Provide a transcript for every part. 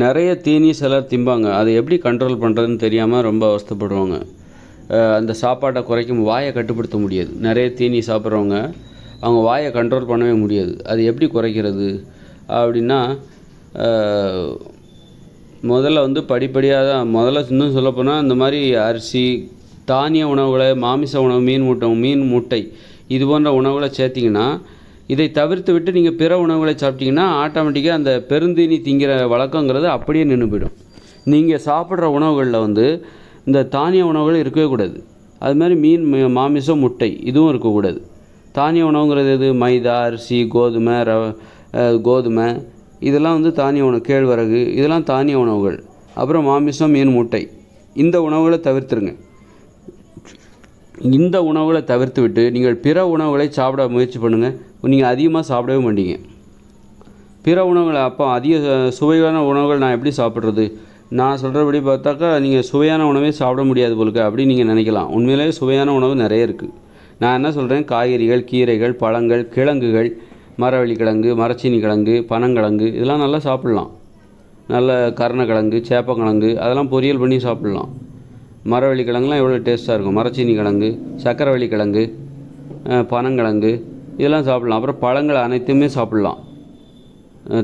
நிறைய தீனி சிலர் திம்பாங்க. அதை எப்படி கண்ட்ரோல் பண்ணுறதுன்னு தெரியாமல் ரொம்ப அவஸ்தைப்படுவாங்க. அந்த சாப்பாட்டை குறைக்கும் வாயை கட்டுப்படுத்த முடியாது. நிறைய தீனி சாப்பிட்றவங்க அவங்க வாயை கண்ட்ரோல் பண்ணவே முடியாது. அது எப்படி குறைக்கிறது அப்படின்னா, முதல்ல வந்து படிப்படியாக தான் முதல்ல இன்னும் சொல்லப்போனால் இந்த மாதிரி அரிசி, தானிய உணவுகளை, மாமிச உணவு, மீன் முட்டை இது போன்ற உணவுகளை சேர்த்திங்கன்னா, இதை தவிர்த்து விட்டு நீங்கள் பிற உணவுகளை சாப்பிட்டிங்கன்னா ஆட்டோமேட்டிக்காக அந்த பெருந்தீனி திங்கிற வழக்கங்கிறது அப்படியே நின்று போயிடும். நீங்கள் சாப்பிட்ற உணவுகளில் வந்து இந்த தானிய உணவுகள் இருக்கவே கூடாது. அதுமாதிரி மாமிசம், முட்டை இதுவும் இருக்கக்கூடாது. தானிய உணவுங்கிறது எது? மைதா, அரிசி, கோதுமை இதெல்லாம் வந்து தானிய உணவு. கேழ்வரகு இதெல்லாம் தானிய உணவுகள். அப்புறம் மாமிசம், முட்டை இந்த உணவுகளை தவிர்த்துருங்க. இந்த உணவுகளை தவிர்த்து விட்டு நீங்கள் பிற உணவுகளை சாப்பிட முயற்சி பண்ணுங்கள். நீங்கள் அதிகமாக சாப்பிடவே மாட்டீங்க. பிற உணவுகளை அப்போ அதிக சுவையான உணவுகள் நான் எப்படி சாப்பிட்றது? நான் சொல்கிறபடி பார்த்தாக்கா நீங்கள் சுவையான உணவே சாப்பிட முடியாது போலுக்கு அப்படின்னு நீங்கள் நினைக்கலாம். உண்மையிலேயே சுவையான உணவு நிறைய இருக்குது. நான் என்ன சொல்கிறேன், காய்கறிகள், கீரைகள், பழங்கள், கிழங்குகள், மரவள்ளிக்கிழங்கு, மரச்சீனி கிழங்கு, பனங்கிழங்கு இதெல்லாம் நல்லா சாப்பிட்லாம். நல்ல கருணக்கிழங்கு, சேப்பங்கிழங்கு அதெல்லாம் பொரியல் பண்ணி சாப்பிட்லாம். மரவள்ளிக்கிழங்குலாம் எவ்வளோ டேஸ்ட்டாக இருக்கும். மரச்சீனி கிழங்கு, சக்கரவள்ளி கிழங்கு, பனங்கிழங்கு இதெல்லாம் சாப்பிட்லாம். அப்புறம் பழங்கள் அனைத்துமே சாப்பிட்லாம்.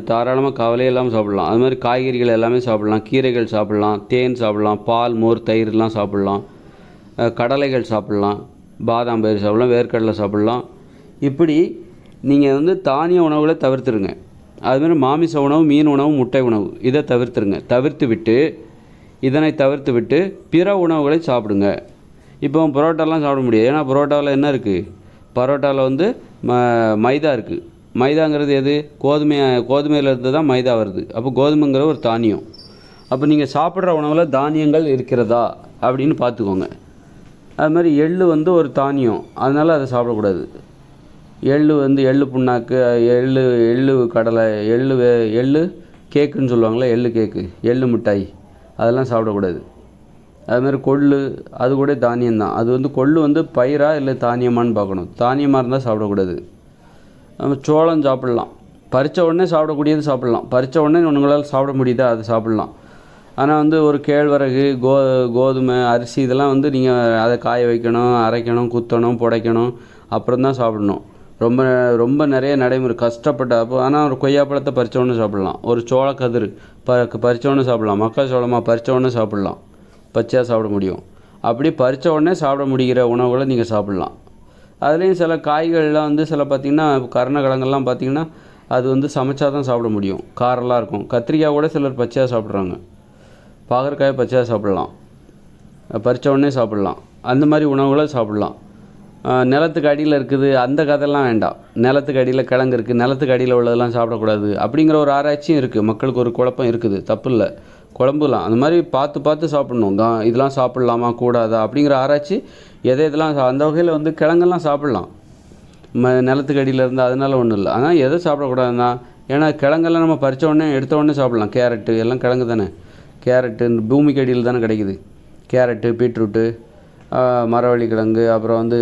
தாராளமாக கவலை இல்லாமல் சாப்பிட்லாம். அது மாதிரி காய்கறிகள் எல்லாமே சாப்பிட்லாம். கீரைகள் சாப்பிட்லாம். தேன் சாப்பிட்லாம். பால், மோர், தயிர்லாம் சாப்பிட்லாம். கடலைகள் சாப்பிட்லாம். பாதாம் பயிர் சாப்பிட்லாம். வேர்க்கடலை சாப்பிட்லாம். இப்படி நீங்கள் வந்து தானிய உணவுகளை தவிர்த்துருங்க. அதுமாதிரி மாமிச உணவு, மீன் உணவு, முட்டை உணவு இதை தவிர்த்துருங்க. இதனை தவிர்த்து விட்டு பிற உணவுகளை சாப்பிடுங்க. இப்போ பரோட்டாலாம் சாப்பிட முடியாது. ஏன்னா பரோட்டாவில் என்ன இருக்குது? பரோட்டாவில் வந்து மைதா இருக்குது. மைதாங்கிறது எது? கோதுமையிலேருந்து தான் மைதா வருது. அப்போ கோதுமைங்கிற ஒரு தானியம். அப்போ நீங்கள் சாப்பிட்ற உணவில் தானியங்கள் இருக்கிறதா அப்படின்னு பார்த்துக்கோங்க. அது மாதிரி எள்ளு வந்து ஒரு தானியம், அதனால் அதை சாப்பிடக்கூடாது. எள்ளு புண்ணாக்கு, எள்ளு கடலை, எள்ளு கேக்குன்னு சொல்லுவாங்களே, எள்ளு கேக்கு, எள்ளு மிட்டாய் அதெல்லாம் சாப்பிடக்கூடாது. அதுமாதிரி கொள்ளு அது கூட தானியம்தான். அது வந்து கொள்ளு வந்து பயிரா இல்லை தானியமானு பார்க்கணும். தானியமாக இருந்தால் சாப்பிடக்கூடாது. நம்ம சோளம் சாப்பிட்லாம். பறித்த உடனே சாப்பிடக்கூடியது சாப்பிட்லாம். பறித்த உடனே உங்களால் சாப்பிட முடியுதா அதை சாப்பிட்லாம். ஆனால் வந்து ஒரு கேழ்வரகு, கோதுமை, அரிசி இதெல்லாம் வந்து நீங்கள் அதை காய வைக்கணும், அரைக்கணும், குத்தணும், புடைக்கணும், அப்புறம் தான் சாப்பிடணும். ரொம்ப ரொம்ப நிறைய நடைமுறை கஷ்டப்பட்ட. அப்போ ஆனால் ஒரு கொய்யாப்பழத்தை பறித்தோன்னு சாப்பிட்லாம். ஒரு சோளக்கதிர் பறித்தோன்னு சாப்பிட்லாம். மக்காச்சோளமாக பறித்தோன்னே சாப்பிட்லாம். பச்சையாக சாப்பிட முடியும். அப்படி பறித்த உடனே சாப்பிட முடிகிற உணவுகளை நீங்கள் சாப்பிட்லாம். அதுலேயும் சில காய்கள்லாம் வந்து பார்த்திங்கன்னா கருணக்கிழங்கெல்லாம் பார்த்திங்கன்னா அது வந்து சமைச்சா தான் சாப்பிட முடியும். காரெல்லாம் இருக்கும். கத்திரிக்காய் கூட சிலர் பச்சையாக சாப்பிட்றாங்க. பாகற்காயை பச்சையாக சாப்பிட்லாம். பறித்த உடனே சாப்பிட்லாம். அந்த மாதிரி உணவுகளை சாப்பிட்லாம். நிலத்துக்கு அடியில் இருக்குது அந்த கதையெல்லாம் வேண்டாம். நிலத்துக்கு அடியில் கிழங்கு இருக்குது, நிலத்துக்கு அடியில் உள்ளதெல்லாம் சாப்பிடக்கூடாது அப்படிங்கிற ஒரு ஆராய்ச்சியும் இருக்குது. மக்களுக்கு ஒரு குழப்பம் இருக்குது. தப்பு இல்லை, குழம்புலாம் அந்த மாதிரி பார்த்து சாப்பிட்ணும். இதெல்லாம் சாப்பிட்லாமா கூடாதா அப்படிங்கிற ஆராய்ச்சி இதெல்லாம் அந்த வகையில் வந்து கிழங்கெல்லாம் சாப்பிட்லாம். நிலத்துக்கு அடியில் இருந்தால் அதனால ஒன்றும் இல்லை. ஆனால் எதை சாப்பிடக்கூடாதுன்னா, ஏன்னா கிழங்கெல்லாம் நம்ம பறித்த உடனே எடுத்த உடனே சாப்பிட்லாம். கேரட்டு எல்லாம் கிழங்கு தானே. கேரட்டு இந்த பூமிக்கு அடியில் தானே கிடைக்குது. கேரட்டு, பீட்ரூட்டு, மரவள்ளி கிழங்கு, அப்புறம் வந்து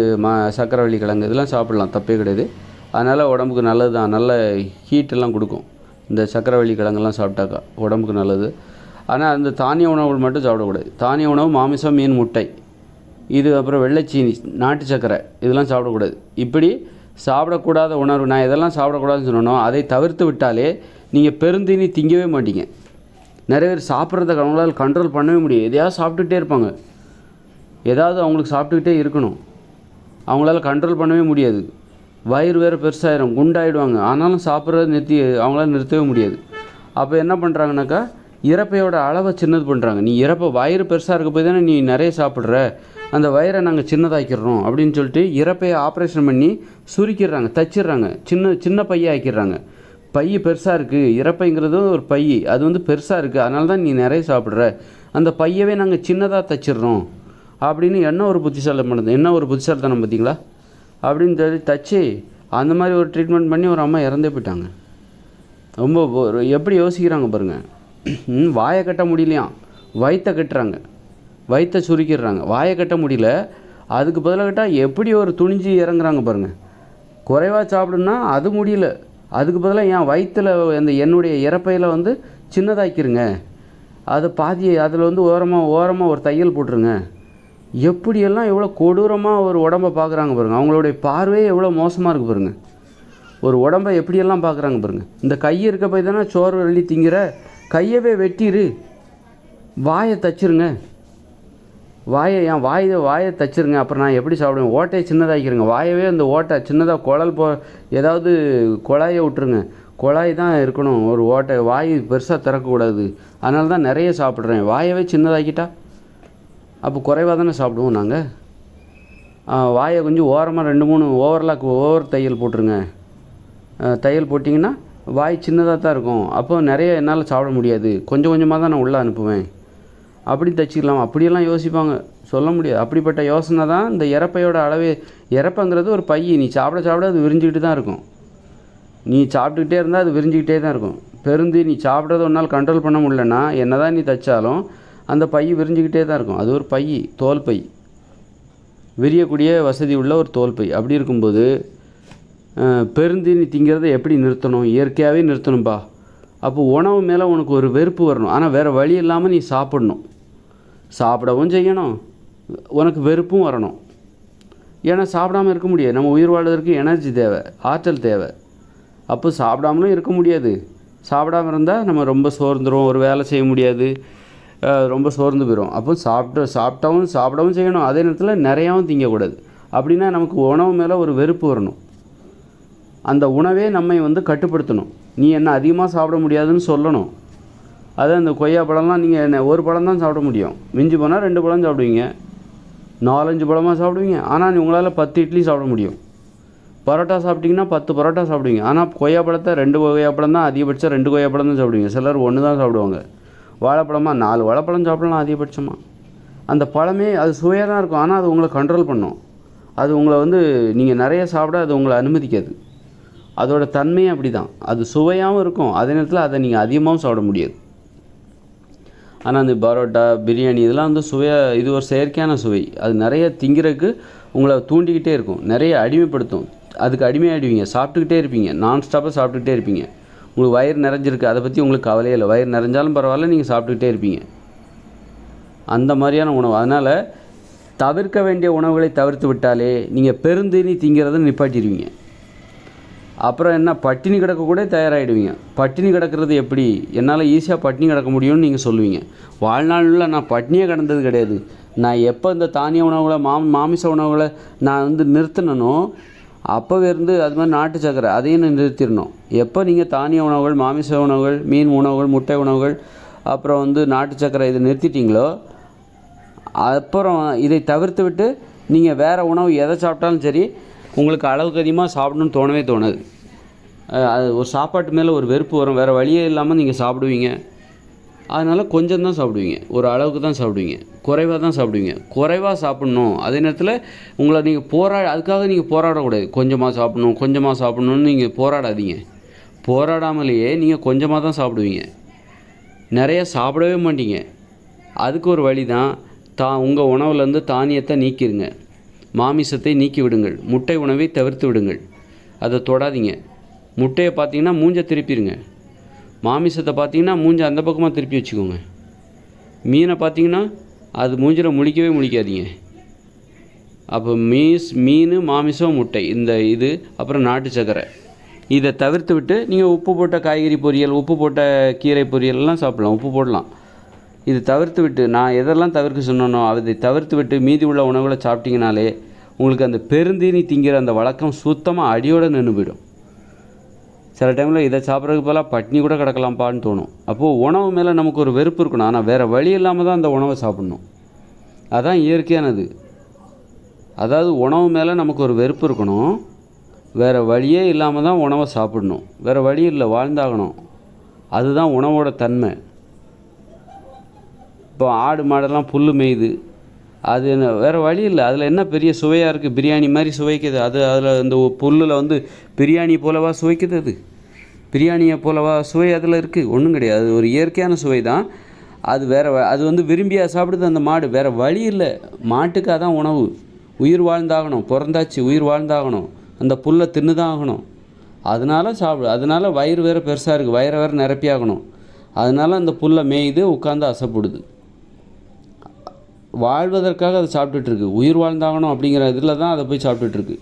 சக்கரவள்ளி கிழங்கு இதெல்லாம் சாப்பிட்லாம். தப்பே கிடையாது. அதனால் உடம்புக்கு நல்லது தான். நல்ல ஹீட்டெல்லாம் கொடுக்கும் இந்த சக்கரவள்ளி கிழங்கெல்லாம் சாப்பிட்டாக்கா, உடம்புக்கு நல்லது. ஆனால் அந்த தானிய உணவுகள் மட்டும் சாப்பிடக்கூடாது. தானிய உணவு மாமிசம், மீன், முட்டை இது, அப்புறம் வெள்ளைச்சீனி, நாட்டு சக்கரை இதெல்லாம் சாப்பிடக்கூடாது. இப்படி சாப்பிடக்கூடாத உணர்வு நான் இதெல்லாம் சாப்பிடக்கூடாதுன்னு சொன்னோம். அதை தவிர்த்து விட்டாலே நீங்கள் பெருந்தீனி திங்கவே மாட்டீங்க. நிறைய பேர் சாப்பிட்றத அவங்களால் கண்ட்ரோல் பண்ணவே முடியும். எதையாவது சாப்பிட்டுக்கிட்டே இருப்பாங்க. ஏதாவது அவங்களுக்கு சாப்பிட்டுக்கிட்டே இருக்கணும். அவங்களால கண்ட்ரோல் பண்ணவே முடியாது. வயிறு வேறு பெருசாகிடும், குண்டாயிடுவாங்க. ஆனாலும் சாப்பிட்றது அவங்களால நிறுத்தவே முடியாது. அப்போ என்ன பண்ணுறாங்கனாக்கா, இறப்பையோட அளவை சின்னது பண்ணுறாங்க. நீ வயிறு பெருசாக இருக்க போய் தானே நீ நிறைய சாப்பிட்ற, அந்த வயிறை நாங்கள் சின்னதாக்கிடுறோம் அப்படின்னு சொல்லிட்டு இறப்பையை ஆப்ரேஷன் பண்ணி சுருக்கிடுறாங்க, தச்சிடுறாங்க, சின்ன பையை ஆக்கிடுறாங்க. பை பெருசாக இருக்குது, இறப்பைங்கிறது ஒரு பை, அது வந்து பெருசாக இருக்குது, அதனால தான் நீ நிறைய சாப்பிட்ற, அந்த பையவே நாங்கள் சின்னதாக தச்சிடுறோம் அப்படின்னு என்ன ஒரு புத்திசாலித்தனம் பார்த்தீங்களா அப்படின்னு சொல்லி தச்சு அந்த மாதிரி ஒரு ட்ரீட்மெண்ட் பண்ணி ஒரு அம்மா இறந்தே போயிட்டாங்க. ரொம்ப எப்படி யோசிக்கிறாங்க பாருங்கள். வாயை கட்ட முடியலையாம், வயிற்றை கட்டுறாங்க, வயிற்றை சுருக்கிடுறாங்க. வாயை கட்ட முடியல, அதுக்கு பதிலாக கட்டால் எப்படி ஒரு துணிஞ்சு இறங்குறாங்க பாருங்கள். குறைவாக சாப்பிடுன்னா அது முடியல, அதுக்கு பதிலாக என் வயிற்றில் அந்த என்னுடைய இறப்பையில் வந்து சின்னதாக்கிருங்க. அதை பாதியை அதில் வந்து ஓரமாக ஒரு தையல் போட்டுருங்க. எப்படியெல்லாம் எவ்வளோ கொடூரமாக ஒரு உடம்பை பார்க்குறாங்க பாருங்கள். அவங்களுடைய பார்வையே எவ்வளோ மோசமாக இருக்குது பாருங்கள். ஒரு உடம்பை எப்படியெல்லாம் பார்க்குறாங்க பாருங்கள். இந்த கை இருக்க போய் தானே சோறு வெள்ளி திங்கிற, கையவே வெட்டிரு, வாயை தச்சிருங்க. வாயை தச்சிருங்க. அப்புறம் நான் எப்படி சாப்பிடுவேன்? ஓட்டையை சின்னதாக்கிருங்க. வாயவே அந்த ஓட்டை சின்னதாக குழல் ஏதாவது குழாயை விட்டுருங்க. குழாய் தான் இருக்கணும், ஒரு ஓட்டை. வாய் பெருசாக திறக்கக்கூடாது. அதனால தான் நிறைய சாப்பிட்றேன். வாயவே சின்னதாக்கிட்டா அப்போ குறைவாக தானே சாப்பிடுவோம் நாங்கள். வாயை கொஞ்சம் ஓரமாக 2-3 ஓவர் தையல் போட்டுருங்க. தையல் போட்டிங்கன்னா வாய் சின்னதாக தான் இருக்கும். அப்போ நிறைய என்னால் சாப்பிட முடியாது, கொஞ்சம் கொஞ்சமாக தான் நான் உள்ளே அனுப்புவேன். அப்படி தைச்சிக்கலாம். அப்படியெல்லாம் யோசிப்பாங்க, சொல்ல முடியாது. அப்படிப்பட்ட யோசனை தான் இந்த இறப்பையோட அளவே. இறப்பைங்கிறது ஒரு பை. நீ சாப்பிட அது விரிஞ்சிக்கிட்டு தான் இருக்கும். நீ சாப்பிட்டுக்கிட்டே இருந்தால் அது விரிஞ்சிக்கிட்டே தான் இருக்கும். பெருந்து நீ சாப்பிட்றத ஒன்றால் கண்ட்ரோல் பண்ண முடியலன்னா என்ன தான் நீ தைச்சாலும் அந்த பை விரிஞ்சிக்கிட்டே தான் இருக்கும். அது ஒரு பை, தோல் பை, விரியக்கூடிய வசதி உள்ள ஒரு தோல் பை. அப்படி இருக்கும்போது பெருந்தீனி திங்கிறத எப்படி நிறுத்தணும்? இயற்கையாகவே நிறுத்தணும்பா. அப்போ உணவு மேலே உனக்கு ஒரு வெறுப்பு வரணும். ஆனால் வேறு வழி இல்லாமல் நீ சாப்பிடணும், சாப்பிடவும் செய்யணும், உனக்கு வெறுப்பும் வரணும். ஏன்னா சாப்பிடாமல் இருக்க முடியாது. நம்ம உயிர் வாழ்வதற்கு எனர்ஜி தேவை, ஆற்றல் தேவை. அப்போ சாப்பிடாமலும் இருக்க முடியாது. சாப்பிடாமல் இருந்தால் நம்ம ரொம்ப சோர்ந்துடும், ஒரு வேலை செய்ய முடியாது, ரொம்ப சோர்ந்து போயிடும். அப்போ சாப்பிடவும் செய்யணும், அதே நேரத்தில் நிறையாவும் திங்கக்கூடாது. அப்படின்னா நமக்கு உணவு மேலே ஒரு வெறுப்பு வரணும். அந்த உணவே நம்மை வந்து கட்டுப்படுத்தணும். நீ என்ன அதிகமாக சாப்பிட முடியாதுன்னு சொல்லணும். அதான் இந்த கொய்யா பழம்லாம் நீங்கள் என்ன ஒரு பழம் தான் சாப்பிட முடியும், மிஞ்சி போனால் 2 பழம் சாப்பிடுவீங்க, 4-5 பழமாக சாப்பிடுவீங்க. ஆனால் உங்களால் 10 இட்லி சாப்பிட முடியும். பரோட்டா சாப்பிட்டிங்கன்னா 10 பரோட்டா சாப்பிடுவீங்க. ஆனால் கொய்யா பழத்தை 2 கொய்யா பழம் தான், அதிகபட்சம் 2 கொய்யா பழம் தான் சாப்பிடுவீங்க. சிலர் 1 தான் சாப்பிடுவாங்க. வாழைப்பழமாக 4 வாழைப்பழம் சாப்பிடலாம் அதிகபட்சமாக. அந்த பழமே அது சுவையாக தான் இருக்கும், ஆனால் அது உங்களை கண்ட்ரோல் பண்ணும். அது உங்களை வந்து நீங்கள் நிறைய சாப்பிட அது உங்களை அனுமதிக்காது. அதோட தன்மையே அப்படி தான். அது சுவையாகவும் இருக்கும், அதே நேரத்தில் அதை நீங்கள் அதிகமாகவும் சாப்பிட முடியாது. ஆனால் அந்த பரோட்டா, பிரியாணி இதெல்லாம் வந்து சுவையாக, இது ஒரு செயற்கையான சுவை. அது நிறைய திங்கிறதுக்கு உங்களை தூண்டிக்கிட்டே இருக்கும், நிறைய அடிமைப்படுத்தும். அதுக்கு அடிமையாகிடுவீங்க, சாப்பிட்டுக்கிட்டே இருப்பீங்க, நான்ஸ்டாப்பாக சாப்பிட்டுக்கிட்டே இருப்பீங்க. உங்களுக்கு வயிறு நிறைஞ்சிருக்கு, அதை பற்றி உங்களுக்கு கவலையே இல்லை. வயிறு நிறைஞ்சாலும் பரவாயில்ல, நீங்கள் சாப்பிட்டுக்கிட்டே இருப்பீங்க. அந்த மாதிரியான உணவு. அதனால் தவிர்க்க வேண்டிய உணவுகளை தவிர்த்து விட்டாலே நீங்கள் பெருந்தீனி திங்கிறத நிப்பாட்டிடுவீங்க. அப்புறம் என்ன, பட்டினி கிடக்கக்கூட தயாராகிடுவீங்க. பட்டினி கிடக்கிறது எப்படி? என்னால் ஈஸியாக பட்டினி கிடக்க முடியும்னு நீங்கள் சொல்லுவீங்க. வாழ்நாளில் நான் பட்டினியே கிடந்தது கிடையாது. நான் எப்போ இந்த தானிய உணவுகளை மாமிச உணவுகளை நான் வந்து நிறுத்தினோ அப்போவே இருந்து அது மாதிரி நாட்டு சக்கரை அதையும் நிறுத்திடணும். எப்போ நீங்கள் தானிய உணவுகள், மாமிச உணவுகள், மீன் உணவுகள், முட்டை உணவுகள், அப்புறம் வந்து நாட்டு சக்கரை இதை நிறுத்திட்டீங்களோ அப்புறம் இதை தவிர்த்து விட்டு நீங்கள் வேறு உணவு எதை சாப்பிட்டாலும் சரி உங்களுக்கு அளவுக்கு அதிகமாக சாப்பிடணும்னு தோணவே தோணாது. அது ஒரு சாப்பாட்டு மேலே ஒரு வெறுப்பு வரும். வேறு வழியே இல்லாமல் நீங்கள் சாப்பிடுவீங்க. அதனால் கொஞ்சம் தான் சாப்பிடுவீங்க, ஒரு அளவுக்கு தான் சாப்பிடுவீங்க, குறைவாக தான் சாப்பிடுவீங்க. குறைவாக சாப்பிட்ணும், அதே நேரத்தில் உங்களை நீங்கள் அதுக்காக நீங்கள் போராடக்கூடாது. கொஞ்சமாக சாப்பிட்ணுன்னு நீங்கள் போராடாதீங்க. போராடாமலேயே நீங்கள் கொஞ்சமாக தான் சாப்பிடுவீங்க, நிறைய சாப்பிடவே மாட்டீங்க. அதுக்கு ஒரு வழி தான், உங்கள் உணவுலேருந்து தானியத்தை நீக்கிடுங்க, மாமிசத்தை நீக்கி விடுங்கள், முட்டை உணவை தவிர்த்து விடுங்கள், அதை தொடாதீங்க. முட்டையை பார்த்தீங்கன்னா மூஞ்சை திருப்பிடுங்க, மாமிசத்தை பார்த்தீங்கன்னா மூஞ்சை அந்த பக்கமாக திருப்பி வச்சுக்கோங்க, மீனை பார்த்தீங்கன்னா அது மூஞ்சில் முழிக்காதீங்க. அப்போ மீன், மாமிசம், முட்டை, இது அப்புறம் நாட்டு சக்கரை, இதை தவிர்த்து விட்டு நீங்கள் உப்பு போட்ட காய்கறி பொரியல், உப்பு போட்ட கீரை பொரியல்லாம் சாப்பிட்லாம், உப்பு போடலாம். இது தவிர்த்து விட்டு நான் எதெல்லாம் தவிர்க்க சொன்னனோ அதை தவிர்த்து விட்டு மீதி உள்ள உணவுகளை சாப்பிட்டிங்கனாலே உங்களுக்கு அந்த பெருந்தீனி திங்கிற அந்த வழக்கம் சுத்தமாக அடியோடு நின்று போயிடும். சில டைமில் இதை சாப்பிட்றதுக்கு போல பட்னி கூட கிடக்கலாம்ப்பான்னு தோணும். அப்போது உணவு மேலே நமக்கு ஒரு வெறுப்பு இருக்கணும், ஆனால் வேறு வழி இல்லாமல் தான் அந்த உணவை சாப்பிட்ணும். அதுதான் இயற்கையானது. அதாவது உணவு மேலே நமக்கு ஒரு வெறுப்பு இருக்கணும், வேறு வழியே இல்லாமல் தான் உணவை சாப்பிடணும். வேறு வழி இல்லை, வாழ்ந்தாகணும். அதுதான் உணவோட தன்மை. இப்போ ஆடு மாடெல்லாம் புல் மேயுது, அது என்ன வேறு வழி இல்லை. அதில் என்ன பெரிய சுவையாக இருக்குது? பிரியாணி மாதிரி சுவைக்குது அது. அதில் இந்த புல்லில் வந்து பிரியாணி போலவா சுவைக்குது? அது பிரியாணியை போலவா சுவை அதில் இருக்குது? ஒன்றும் கிடையாது. அது ஒரு இயற்கையான சுவை தான். அது அது வந்து விரும்பியாக சாப்பிடுது அந்த மாடு. வேறு வழி இல்லை, மாட்டுக்காக தான் உணவு. உயிர் வாழ்ந்தாகணும், பிறந்தாச்சு உயிர் வாழ்ந்தாகணும், அந்த புல்லை தின்னு தான் ஆகணும். அதனால் அதனால் வயிறு வேறு பெருசாக இருக்குது, வயிறை வேறு நிரப்பியாகணும். அதனால் அந்த புல்லை மேயுது, உட்காந்து அசைப்படுது. வாழ்வதற்காக அதை சாப்பிட்டுட்ருக்கு. உயிர் வாழ்ந்தாகணும் அப்படிங்கிற இதில் தான் அதை போய் சாப்பிட்டுட்ருக்கு.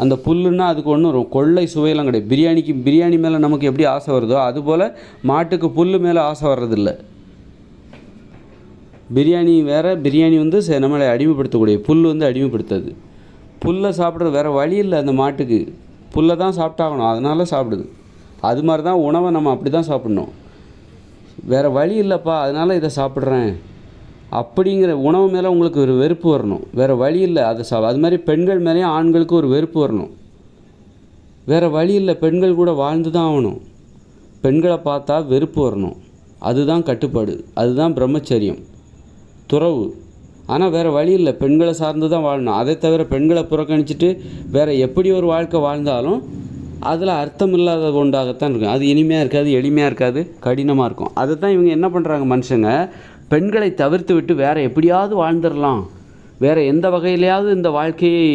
அந்த புல்லுன்னா அதுக்கு ஒன்றும் கொள்ளை சுவையெல்லாம் கிடையாது. பிரியாணி மேலே நமக்கு எப்படி ஆசை வருதோ அதுபோல் மாட்டுக்கு புல் மேலே ஆசை வர்றதில்ல. பிரியாணி வேறு, பிரியாணி வந்து நம்மளை அடிமைப்படுத்தக்கூடிய, புல் வந்து அடிமைப்படுத்தாது. புல்லை சாப்பிட்றது வேறு வழி இல்லை. அந்த மாட்டுக்கு புல்லை தான் சாப்பிட்டாகணும், அதனால் சாப்பிடுது. அது மாதிரி தான் உணவை நம்ம அப்படி தான் சாப்பிட்ணும். வேறு வழி இல்லைப்பா அதனால் இதை சாப்பிட்றேன் அப்படிங்கிற உணவு மேலே உங்களுக்கு ஒரு வெறுப்பு வரணும். வேறு வழி இல்லை அதை அது மாதிரி பெண்கள் மேலேயும் ஆண்களுக்கு ஒரு வெறுப்பு வரணும். வேறு வழி இல்லை, பெண்கள் கூட வாழ்ந்து தான் ஆகணும். பெண்களை பார்த்தா வெறுப்பு வரணும். அதுதான் கட்டுப்பாடு, அதுதான் பிரம்மச்சரியம், துறவு. ஆனால் வேறு வழி இல்லை, பெண்களை சார்ந்து தான் வாழணும். அதை தவிர பெண்களை புறக்கணிச்சிட்டு வேறு எப்படி ஒரு வாழ்க்கை வாழ்ந்தாலும் அதில் அர்த்தம் இல்லாத ஒன்றாகத்தான் இருக்கும். அது இனிமையாக இருக்காது, எளிமையாக இருக்காது, கடினமாக இருக்கும். அதை தான் இவங்க என்ன பண்ணுறாங்க, மனுஷங்க பெண்களை தவிர்த்து விட்டு வேறு எப்படியாவது வாழ்ந்துடலாம், வேறு எந்த வகையிலையாவது இந்த வாழ்க்கையை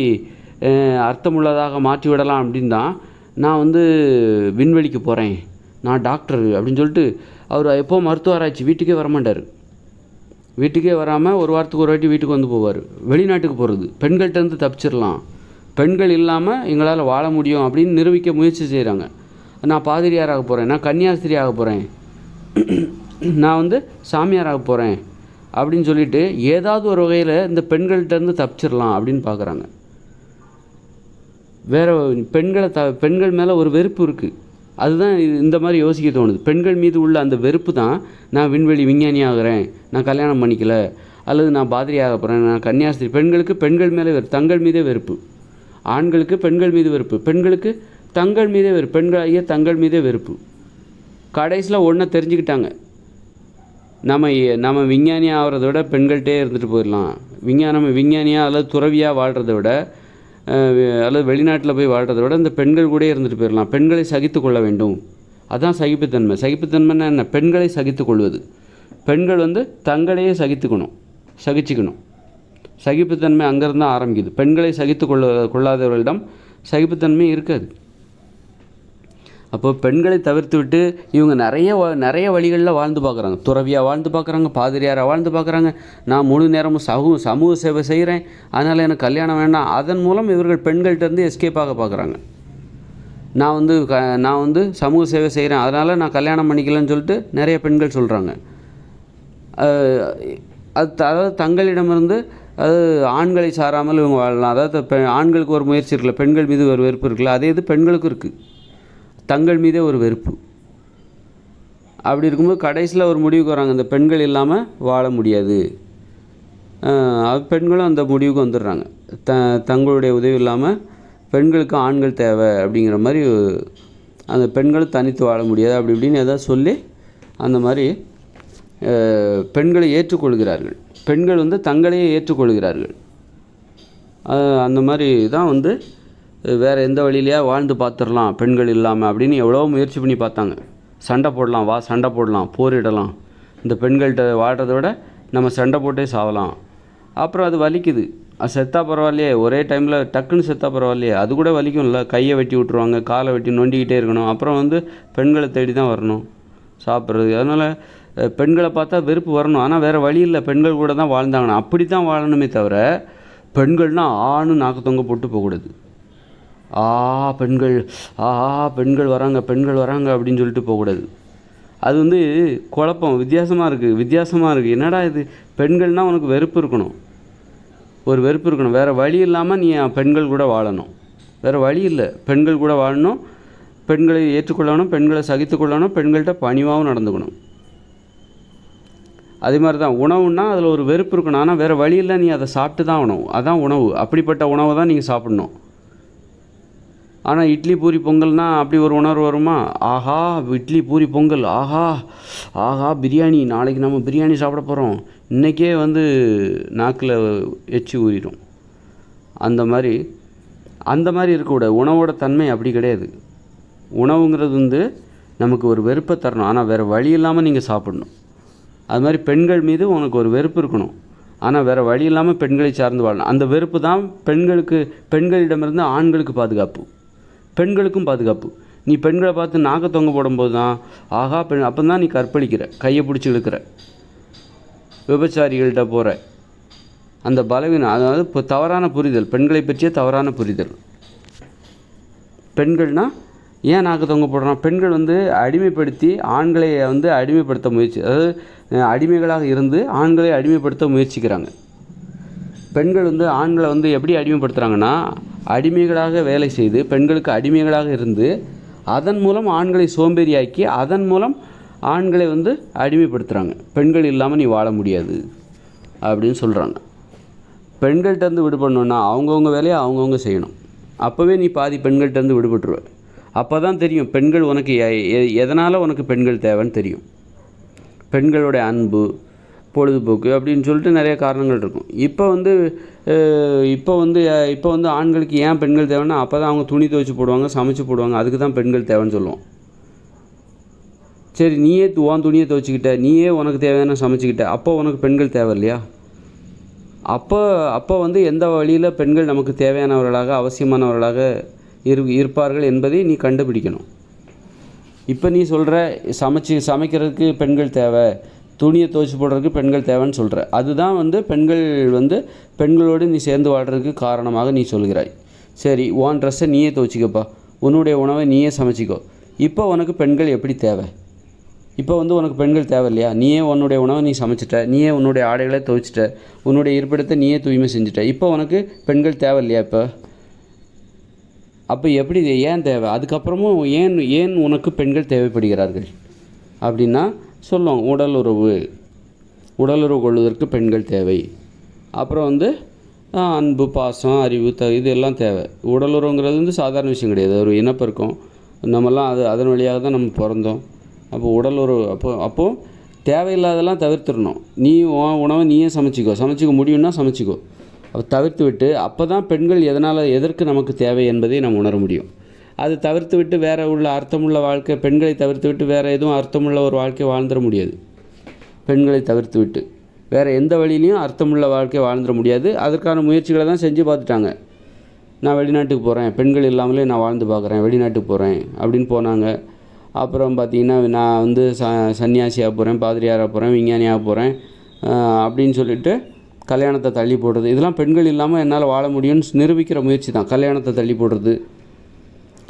அர்த்தமுள்ளதாக மாற்றிவிடலாம் அப்படின்னு தான் நான் வந்து விண்வெளிக்கு போகிறேன், நான் டாக்டர் அப்படின்னு சொல்லிட்டு அவர் எப்போ மருத்துவ ஆராய்ச்சி வீட்டுக்கே வரமாட்டார். வீட்டுக்கே வராமல் ஒரு வாரத்துக்கு ஒரு வாட்டி வீட்டுக்கு வந்து போவார். வெளிநாட்டுக்கு போகிறது, பெண்கள்கிட்டருந்து தப்பிச்சிடலாம், பெண்கள் இல்லாமல் எங்களால் வாழ முடியும் அப்படின்னு நிரூபிக்க முயற்சி செய்கிறாங்க. நான் பாதிரியாராக போகிறேன், நான் கன்னியாஸ்திரி ஆக போகிறேன், நான் வந்து சாமியாராக போகிறேன் அப்படின்னு சொல்லிட்டு ஏதாவது ஒரு வகையில் இந்த பெண்கள்கிட்டருந்து தப்பிச்சிடலாம் அப்படின்னு பார்க்குறாங்க. வேறு பெண்கள் மேலே ஒரு வெறுப்பு இருக்குது. அதுதான் இந்த மாதிரி யோசிக்க தோணுது. பெண்கள் மீது உள்ள அந்த வெறுப்பு தான் நான் விண்வெளி விஞ்ஞானி ஆகிறேன், நான் கல்யாணம் பண்ணிக்கல, அல்லது நான் பாதிரியாக போகிறேன், நான் கன்னியாஸ்திரி. பெண்களுக்கு பெண்கள் மேலே தங்கள் மீதே வெறுப்பு. ஆண்களுக்கு பெண்கள் மீது வெறுப்பு, பெண்களுக்கு தங்கள் மீதே வெறுப்பு, பெண்களாகிய தங்கள் மீதே வெறுப்பு. கடைசியில் ஒன்றை தெரிஞ்சுக்கிட்டாங்க, நம்ம விஞ்ஞானியாக ஆகிறத விட பெண்கள்கிட்டே இருந்துட்டு போயிடலாம். விஞ்ஞானியாக அல்லது துறவியாக வாழ்கிறத விட அல்லது வெளிநாட்டில் போய் வாழ்கிறத விட இந்த பெண்கள் கூட இருந்துட்டு போயிடலாம். பெண்களை சகித்து கொள்ள வேண்டும். அதுதான் சகிப்புத்தன்மை. சகிப்புத்தன்மைன்னா என்ன? பெண்களை சகித்து கொள்வது. பெண்கள் வந்து தங்களையே சகிச்சுக்கணும். சகிப்புத்தன்மை அங்கேருந்து தான் ஆரம்பிக்குது. பெண்களை சகித்து கொள்ளாதவர்களிடம் சகிப்புத்தன்மை இருக்காது. அப்போ பெண்களை தவிர்த்து விட்டு இவங்க நிறைய வழிகளில் வாழ்ந்து பார்க்குறாங்க. துறவியாக வாழ்ந்து பார்க்குறாங்க, பாதிரியாராக வாழ்ந்து பார்க்குறாங்க. நான் முழு நேரமும் சமூக சேவை செய்கிறேன், அதனால் எனக்கு கல்யாணம் வேண்டாம். அதன் மூலம் இவர்கள் பெண்கள்கிட்டருந்து எஸ்கேப் ஆக பார்க்குறாங்க. நான் வந்து சமூக சேவை செய்கிறேன், அதனால் நான் கல்யாணம் பண்ணிக்கலன்னு சொல்லிட்டு நிறைய பெண்கள் சொல்கிறாங்க. அதாவது தங்களிடமிருந்து ஆண்களை சாராமல் இவங்க வாழலாம். அதாவது ஆண்களுக்கு ஒரு முயற்சி இருக்குல்ல, பெண்கள் மீது ஒரு வெறுப்பு இருக்குல்ல, அதே இது பெண்களுக்கும் இருக்குது, தங்கள் மீதே ஒரு வெறுப்பு. அப்படி இருக்கும்போது கடைசியில் ஒரு முடிவுக்கு வராங்க, இந்த பெண்கள் இல்லாமல் வாழ முடியாது. பெண்களும் அந்த முடிவுக்கு வந்துடுறாங்க. தங்களுடைய உதவி இல்லாமல் பெண்களுக்கு ஆண்கள் தேவை அப்படிங்கிற மாதிரி, அந்த பெண்களும் தனித்து வாழ முடியாது அப்படி இப்படின்னு எதாவது சொல்லி அந்த மாதிரி பெண்களை ஏற்றுக்கொள்கிறார்கள். பெண்கள் வந்து தங்களையே ஏற்றுக்கொள்கிறார்கள். அந்த மாதிரி தான் வந்து வேறு எந்த வழியிலையா வாழ்ந்து பார்த்துடலாம் பெண்கள் இல்லாமல் அப்படின்னு எவ்வளோ முயற்சி பண்ணி பார்த்தாங்க. சண்டை போடலாம், போரிடலாம், இந்த பெண்கள்கிட்ட வாழ்கிறத விட நம்ம சண்டை போட்டே சாவலாம். அப்புறம் அது வலிக்குது, அது செத்தா பரவாயில்லையே, ஒரே டைமில் டக்குன்னு செத்தா பரவாயில்லையே, அது கூட வலிக்கும்ல. கையை வெட்டி விட்ருவாங்க, காலை வெட்டி நொண்டிக்கிட்டே இருக்கணும், அப்புறம் வந்து பெண்களை தேடி தான் வரணும் சாப்பிட்றது. அதனால் பெண்களை பார்த்தா வெறுப்பு வரணும். ஆனால் வேறு வழி இல்லை, பெண்கள் கூட தான் வாழ்ந்தாங்கண்ணா, அப்படி தான் வாழணுமே தவிர பெண்கள்னால் ஆணு நாக்கு தொங்க போட்டு போகக்கூடாது. பெண்கள் வராங்க அப்படின்னு சொல்லிட்டு போகக்கூடாது. அது வந்து குழப்பம், வித்தியாசமாக இருக்குது. என்னடா இது, பெண்கள்னால் உனக்கு வெறுப்பு இருக்கணும், ஒரு வெறுப்பு இருக்கணும். வேறு வழி இல்லாமல் நீ பெண்கள் கூட வாழணும், வேறு வழி இல்லை. பெண்கள் கூட வாழணும், பெண்களை ஏற்றுக்கொள்ளணும், பெண்களை சகித்து கொள்ளணும், பெண்கள்கிட்ட பணிவாகவும் நடந்துக்கணும். அதே மாதிரி தான் உணவுன்னா அதில் ஒரு வெறுப்பு இருக்கணும். ஆனால் வேறு வழி இல்லை, நீ அதை சாப்பிட்டு தான் ஆகணும். அதான் உணவு. அப்படிப்பட்ட உணவை தான் நீங்கள் சாப்பிட்ணும். ஆனால் இட்லி பூரி பொங்கல்னால் அப்படி ஒரு உணர்வு வருமா? ஆஹா இட்லி பூரி பொங்கல், ஆஹா பிரியாணி, நாளைக்கு நம்ம பிரியாணி சாப்பிட போகிறோம், இன்றைக்கே வந்து நாக்கில் எச்சி ஊறிடும். அந்த மாதிரி இருக்கக்கூடாது. உணவோட தன்மை அப்படி கிடையாது. உணவுங்கிறது வந்து நமக்கு ஒரு வெறுப்பை தரணும், ஆனால் வேறு வழி இல்லாமல் நீங்கள் சாப்பிடணும். அது மாதிரி பெண்கள் மீது உனக்கு ஒரு வெறுப்பு இருக்கணும், ஆனால் வேறு வழி இல்லாமல் பெண்களை சார்ந்து வாழணும். அந்த வெறுப்பு தான் பெண்களிடமிருந்து ஆண்களுக்கு பாதுகாப்பு, பெண்களுக்கும் பாதுகாப்பு. நீ பெண்களை பார்த்து நாக்க தொங்க போடும்போது தான் ஆகா பெண், அப்போ தான் நீ கற்பழிக்கிற, கையை பிடிச்சி இழுக்கிற, விபச்சாரிகள்கிட்ட போகிற. அந்த பலவீனம், அதாவது இப்போ தவறான புரிதல், பெண்களை பற்றிய தவறான புரிதல். பெண்கள்னால் ஏன் நாக்கு தொங்க போடுறான்? பெண்கள் வந்து அடிமைப்படுத்தி ஆண்களை வந்து அடிமைப்படுத்த முயற்சி, அதாவது அடிமைகளாக இருந்து ஆண்களை அடிமைப்படுத்த முயற்சிக்கிறாங்க. பெண்கள் வந்து ஆண்களை வந்து எப்படி அடிமைப்படுத்துகிறாங்கன்னா, அடிமைகளாக வேலை செய்து பெண்களுக்கு அடிமைகளாக இருந்து அதன் மூலம் ஆண்களை சோம்பேறியாக்கி அதன் மூலம் ஆண்களை வந்து அடிமைப்படுத்துகிறாங்க. பெண்கள் இல்லாமல் நீ வாழ முடியாது அப்படின்னு சொல்கிறாங்க. பெண்கள்கிட்டருந்து விடுபடணுன்னா அவங்கவுங்க வேலையை அவங்கவுங்க செய்யணும். அப்போவே நீ பாதி பெண்கள்கிட்டருந்து விடுபட்டுருவ. அப்போ தான் தெரியும் பெண்கள் உனக்கு எதனால் உனக்கு பெண்கள் தேவைன்னு தெரியும். பெண்களுடைய அன்பு, பொழுதுபோக்கு அப்படின்னு சொல்லிட்டு நிறைய காரணங்கள் இருக்கும். இப்போ வந்து ஆண்களுக்கு ஏன் பெண்கள் தேவைன்னா, அப்போ தான் அவங்க துணி துவைச்சி போடுவாங்க, சமைச்சு போடுவாங்க, அதுக்கு தான் பெண்கள் தேவைன்னு சொல்லுவோம். சரி, நீயே உன் துணியை துவைச்சிக்கிட்ட, நீயே உனக்கு தேவையான சமைச்சிக்கிட்ட, அப்போ உனக்கு பெண்கள் தேவை இல்லையா? அப்போ வந்து எந்த வழியில் பெண்கள் நமக்கு தேவையானவர்களாக அவசியமானவர்களாக இருப்பார்கள் என்பதை நீ கண்டுபிடிக்கணும். இப்போ நீ சொல்கிற சமைக்கிறதுக்கு பெண்கள் தேவை, துணியை துவைச்சி போடுறதுக்கு பெண்கள் தேவைன்னு சொல்கிற. அதுதான் வந்து பெண்களோடு நீ சேர்ந்து வாழ்கிறதுக்கு காரணமாக நீ சொல்கிறாய். சரி, உன் ட்ரெஸ்ஸை நீயே துவைச்சிக்கப்பா, உன்னுடைய உணவை நீயே சமைச்சிக்கோ. இப்போ உனக்கு பெண்கள் எப்படி தேவை? இப்போ வந்து உனக்கு பெண்கள் தேவை இல்லையா? நீயே உன்னுடைய உணவை நீ சமைச்சிட்ட, நீயே உன்னுடைய ஆடைகளை துவைச்சிட்ட, உன்னுடைய இருப்பிடத்தை நீயே தூய்மை செஞ்சுட்ட. இப்போ உனக்கு பெண்கள் தேவை இல்லையா? அப்போ எப்படி, ஏன் தேவை? அதுக்கப்புறமும் ஏன் உனக்கு பெண்கள் தேவைப்படுகிறார்கள் அப்படின்னா சொல்லுவோம், உடலுறவு கொள்வதற்கு பெண்கள் தேவை. அப்புறம் வந்து அன்பு, பாசம், அறிவு, இது எல்லாம் தேவை. உடலுறவுங்கிறது வந்து சாதாரண விஷயம் கிடையாது, ஒரு இனப்பெருக்கம். நம்மலாம் அதன் வழியாக தான் நம்ம பிறந்தோம். அப்போ உடலுறவு அப்போது தேவையில்லாதெல்லாம் தவிர்த்துடணும். நீ உணவை நீயே சமைச்சிக்க முடியும்னா சமைச்சிக்கோ. அப்போ தவிர்த்து விட்டு, அப்போ தான் பெண்கள் எதற்கு நமக்கு தேவை என்பதை நம்ம உணர முடியும். அது தவிர்த்து விட்டு வேறு அர்த்தமுள்ள வாழ்க்கை, பெண்களை தவிர்த்து விட்டு வேறு எதுவும் அர்த்தமுள்ள ஒரு வாழ்க்கை வாழ்ந்துட முடியாது. பெண்களை தவிர்த்து விட்டு வேறு எந்த வழியிலையும் அர்த்தமுள்ள வாழ்க்கை வாழ்ந்துட முடியாது. அதற்கான முயற்சிகளை தான் செஞ்சு பார்த்துட்டாங்க. நான் வெளிநாட்டுக்கு போகிறேன், பெண்கள் இல்லாமலே நான் வாழ்ந்து பார்க்குறேன், வெளிநாட்டுக்கு போகிறேன் அப்படின்னு போனாங்க. அப்புறம் பார்த்திங்கன்னா, நான் வந்து சன்னியாசியாக போகிறேன், பாதிரியாராக போகிறேன், விஞ்ஞானியாக போகிறேன் அப்படின்னு சொல்லிட்டு கல்யாணத்தை தள்ளி போடுறது. இதெல்லாம் பெண்கள் இல்லாமல் என்னால் வாழ முடியும்னு நிரூபிக்கிற முயற்சி தான். கல்யாணத்தை தள்ளி போடுறது,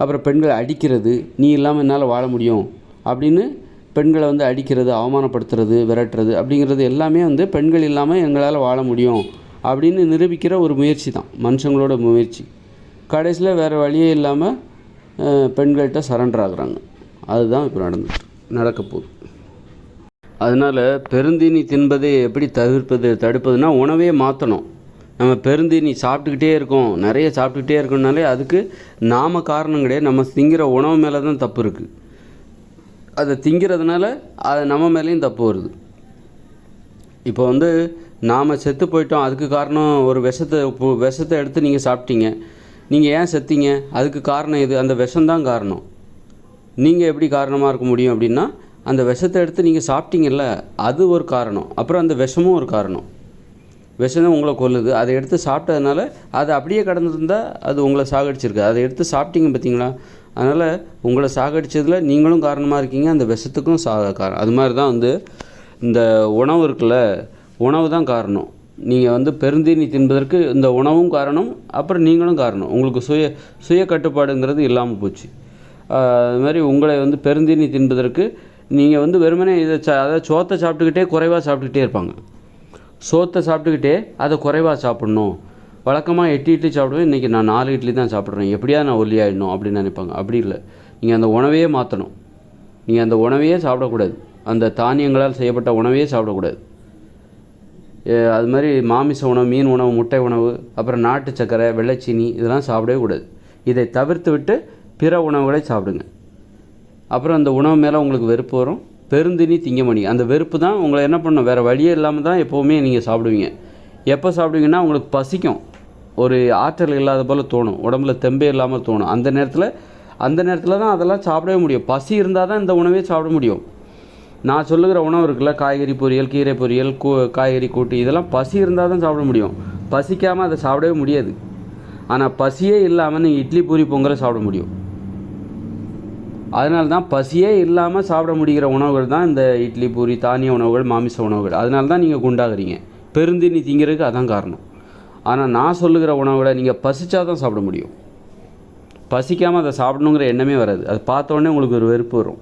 அப்புறம் பெண்களை அடிக்கிறது, நீ இல்லாமல் என்னால் வாழ முடியும் அப்படின்னு பெண்களை வந்து அடிக்கிறது, அவமானப்படுத்துறது, விரட்டுறது அப்படிங்கிறது எல்லாமே வந்து பெண்கள் இல்லாமல் எங்களால் வாழ முடியும் அப்படின்னு நிரூபிக்கிற ஒரு முயற்சி தான் மனுஷங்களோட முயற்சி. கடைசியில் வேறு வழியே இல்லாமல் பெண்கள்கிட்ட சரண்டர் ஆகுறாங்க. அதுதான் இப்போ நடக்க போகுது. அதனால் பெருந்தீனி தின்பதை எப்படி தடுப்பதுன்னா, உணவே மாற்றணும். நம்ம பெருந்தீனி சாப்பிட்டுக்கிட்டே இருக்கோம், நிறைய சாப்பிட்டுக்கிட்டே இருக்கோம்னாலே அதுக்கு நாம காரணம் கிடையாது. நம்ம திங்கிற உணவு மேலே தான் தப்பு இருக்குது. அதை திங்கிறதுனால அது நம்ம மேலேயும் தப்பு வருது. இப்போ வந்து நாம் செத்து போயிட்டோம், அதுக்கு காரணம் ஒரு விஷத்தை எடுத்து நீங்கள் சாப்பிட்டீங்க. நீங்கள் ஏன் செத்தீங்க? அதுக்கு காரணம் எது? அந்த விஷம்தான் காரணம். நீங்கள் எப்படி காரணமாக இருக்க முடியும் அப்படின்னா, அந்த விஷத்தை எடுத்து நீங்கள் சாப்பிட்டீங்கல்ல, அது ஒரு காரணம். அப்புறம் அந்த விஷமும் ஒரு காரணம். விஷம் தான் உங்களை கொல்லுது. அதை எடுத்து சாப்பிட்டதுனால அது அப்படியே கடந்துருந்தால் அது உங்களை சாகடிச்சிருக்கு. அதை எடுத்து சாப்பிட்டீங்க பார்த்தீங்களா? அதனால் உங்களை சாகடிச்சதில் நீங்களும் காரணமாக இருக்கீங்க, அந்த விஷத்துக்கும் காரணம். அது மாதிரி தான் வந்து இந்த உணவு இருக்குல்ல, உணவு தான் காரணம். நீங்கள் வந்து பெருந்தீனி தின்பதற்கு இந்த உணவும் காரணம், அப்புறம் நீங்களும் காரணம். உங்களுக்கு சுய கட்டுப்பாடுங்கிறது இல்லாமல் போச்சு. அது மாதிரி உங்களை வந்து பெருந்தீனி தின்பதற்கு நீங்கள் வந்து வெறுமனே அதாவது சோத்தை சாப்பிட்டுக்கிட்டே குறைவாக சாப்பிட்டுக்கிட்டே இருப்பாங்க. சோத்தை சாப்பிட்டுக்கிட்டே அதை குறைவாக சாப்பிட்ணும். வழக்கமாக 8 இட்லி சாப்பிடுவேன், இன்றைக்கி நான் 4 இட்லி தான் சாப்பிட்றேன், எப்படியா நான் ஒல்லியாகிடணும் அப்படின்னு நினைப்பாங்க. அப்படி இல்லை, நீங்கள் அந்த உணவையே மாற்றணும். நீங்கள் அந்த உணவையே சாப்பிடக்கூடாது, அந்த தானியங்களால் செய்யப்பட்ட உணவையே சாப்பிடக்கூடாது. அது மாதிரி மாமிச உணவு, மீன் உணவு, முட்டை உணவு, அப்புறம் நாட்டு சர்க்கரை, வெள்ளைச்சீனி இதெல்லாம் சாப்பிடவே கூடாது. இதை தவிர்த்து விட்டு பிற உணவுகளை சாப்பிடுங்க. அப்புறம் அந்த உணவு மேலே உங்களுக்கு வெறுப்பு வரும், பெருந்தினி திங்க மணி. அந்த வெறுப்பு தான் உங்களை என்ன பண்ணணும், வேறு வழியே இல்லாமல் தான் எப்போவுமே நீங்கள் சாப்பிடுவீங்க. எப்போ சாப்பிடுவீங்கன்னா உங்களுக்கு பசிக்கும், ஒரு ஆற்றல் இல்லாத போல் தோணும், உடம்புல தெம்பே இல்லாமல் தோணும். அந்த நேரத்தில் தான் அதெல்லாம் சாப்பிடவே முடியும். பசி இருந்தால் தான் இந்த உணவே சாப்பிட முடியும். நான் சொல்லுகிற உணவு இருக்குல்ல, காய்கறி பொரியல், கீரை பொரியல், காய்கறி கூட்டு, இதெல்லாம் பசி இருந்தால் தான் சாப்பிட முடியும். பசிக்காமல் அதை சாப்பிடவே முடியாது. ஆனால் பசியே இல்லாமல் நீங்கள் இட்லி பூரி பொங்கலை சாப்பிட முடியும். அதனால தான் பசியே இல்லாமல் சாப்பிட முடிகிற உணவுகள் தான் இந்த இட்லி பூரி தானிய உணவுகள் மாமிச உணவுகள். அதனால தான் நீங்கள் குண்டாகிறீங்க. பெருந்தீனி திங்கிறதுக்கு அதான் காரணம். ஆனால் நான் சொல்லுகிற உணவுகளை நீங்கள் பசிச்சா தான் சாப்பிட முடியும். பசிக்காமல் அதை சாப்பிடணுங்கிற எண்ணமே வராது. அது பார்த்தோன்னே உங்களுக்கு ஒரு வெறுப்பு வரும்.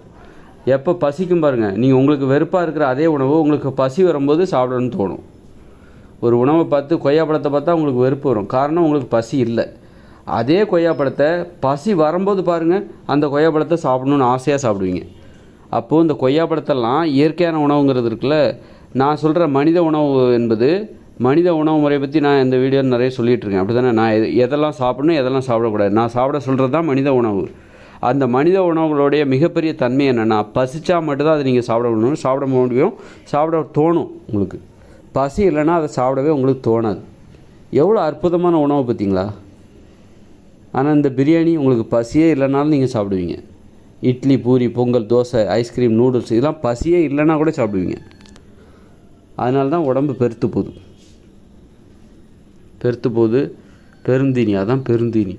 எப்போ பசிக்கும் பாருங்கள், நீங்கள் உங்களுக்கு வெறுப்பாக இருக்கிற அதே உணவு உங்களுக்கு பசி வரும்போது சாப்பிடணும்னு தோணும். ஒரு உணவை பார்த்து கொய்யாப்பழத்தை பார்த்தா உங்களுக்கு வெறுப்பு வரும். காரணம் உங்களுக்கு பசி இல்லை. அதே கொய்யாப்பழத்தை பசி வரும்போது பாருங்கள், அந்த கொய்யாப்பழத்தை சாப்பிடணுன்னு ஆசையாக சாப்பிடுவீங்க. அப்போது இந்த கொய்யாப்பழத்தெல்லாம் இயற்கையான உணவுங்கிறது இருக்குல்ல. நான் சொல்கிற மனித உணவு என்பது மனித உணவு முறையை பற்றி நான் இந்த வீடியோ நிறைய சொல்லிகிட்ருக்கேன். அப்படி தானே? நான் எதெல்லாம் சாப்பிடணும் எதெல்லாம் சாப்பிடக்கூடாது, நான் சாப்பிட சொல்கிறது தான் மனித உணவு. அந்த மனித உணவுகளுடைய மிகப்பெரிய தன்மை என்னென்னா, பசிச்சா மட்டும்தான் அதை நீங்கள் சாப்பிட முடியும், சாப்பிட தோணும் உங்களுக்கு. பசி இல்லைன்னா அதை சாப்பிடவே உங்களுக்கு தோணாது. எவ்வளோ அற்புதமான உணவு பார்த்தீங்களா? ஆனால் இந்த பிரியாணி உங்களுக்கு பசியே இல்லைனாலும் நீங்கள் சாப்பிடுவீங்க. இட்லி பூரி பொங்கல் தோசை ஐஸ்கிரீம் நூடுல்ஸ் இதெல்லாம் பசியே இல்லைன்னா கூட சாப்பிடுவீங்க. அதனால தான் உடம்பு பெருத்து போகுது. பெருந்தீனி, அதான் பெருந்தீனி.